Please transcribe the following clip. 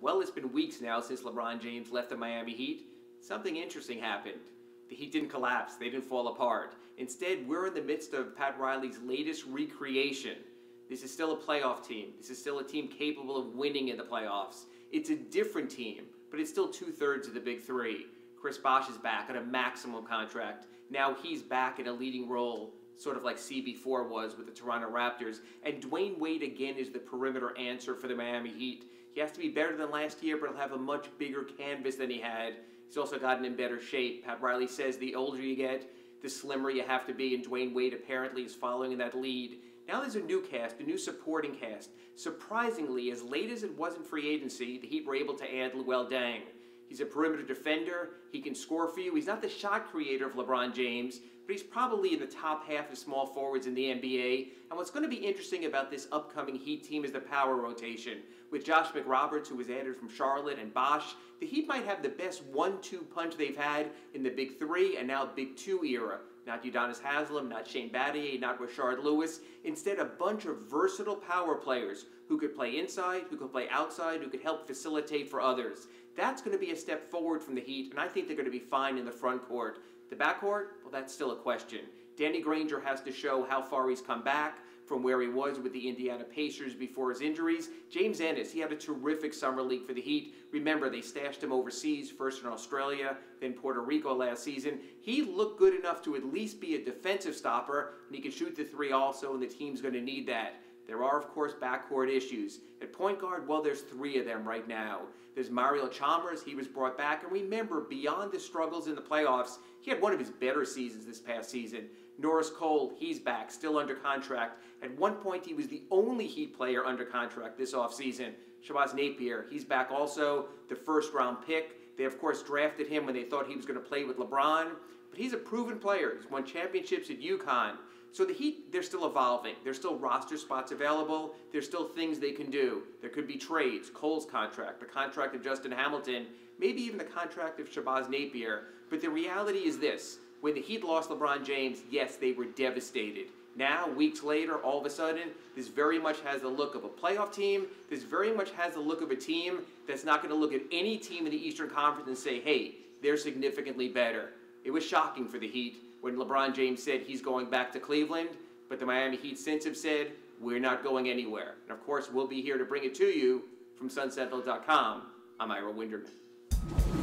Well, it's been weeks now since LeBron James left the Miami Heat. Something interesting happened. The Heat didn't collapse. They didn't fall apart. Instead, we're in the midst of Pat Riley's latest recreation. This is still a playoff team. This is still a team capable of winning in the playoffs. It's a different team, but it's still two-thirds of the big three. Chris Bosh is back on a maximum contract. Now he's back in a leading role, sort of like CB4 was with the Toronto Raptors. And Dwayne Wade again is the perimeter answer for the Miami Heat. He has to be better than last year, but he'll have a much bigger canvas than he had. He's also gotten in better shape. Pat Riley says the older you get, the slimmer you have to be, and Dwayne Wade apparently is following in that lead. Now there's a new cast, a new supporting cast. Surprisingly, as late as it was in free agency, the Heat were able to add Luol Deng. He's a perimeter defender. He can score for you. He's not the shot creator of LeBron James, but he's probably in the top half of small forwards in the NBA. And what's going to be interesting about this upcoming Heat team is the power rotation. With Josh McRoberts, who was added from Charlotte, and Bosh, the Heat might have the best 1-2 punch they've had in the Big Three and now Big Two era. Not Udonis Haslem, not Shane Battier, not Rashard Lewis. Instead, a bunch of versatile power players who could play inside, who could play outside, who could help facilitate for others. That's going to be a step forward from the Heat, and I think they're going to be fine in the front court. The backcourt, well, that's still a question. Danny Granger has to show how far he's come back from where he was with the Indiana Pacers before his injuries. James Ennis, he had a terrific summer league for the Heat. Remember, they stashed him overseas, first in Australia, then Puerto Rico last season. He looked good enough to at least be a defensive stopper, and he can shoot the three also, and the team's going to need that. There are, of course, backcourt issues. At point guard, well, there's three of them right now. There's Mario Chalmers. He was brought back. And remember, beyond the struggles in the playoffs, he had one of his better seasons this past season. Norris Cole, he's back, still under contract. At one point, he was the only Heat player under contract this offseason. Shabazz Napier, he's back also, the first-round pick. They, of course, drafted him when they thought he was going to play with LeBron. But he's a proven player. He's won championships at UConn. So the Heat, they're still evolving. There's still roster spots available. There's still things they can do. There could be trades, Cole's contract, the contract of Justin Hamilton, maybe even the contract of Shabazz Napier. But the reality is this. When the Heat lost LeBron James, yes, they were devastated. Now, weeks later, all of a sudden, this very much has the look of a playoff team. This very much has the look of a team that's not going to look at any team in the Eastern Conference and say, hey, they're significantly better. It was shocking for the Heat when LeBron James said he's going back to Cleveland, but the Miami Heat since have said, we're not going anywhere. And of course, we'll be here to bring it to you from SunSentinel.com. I'm Ira Winderman.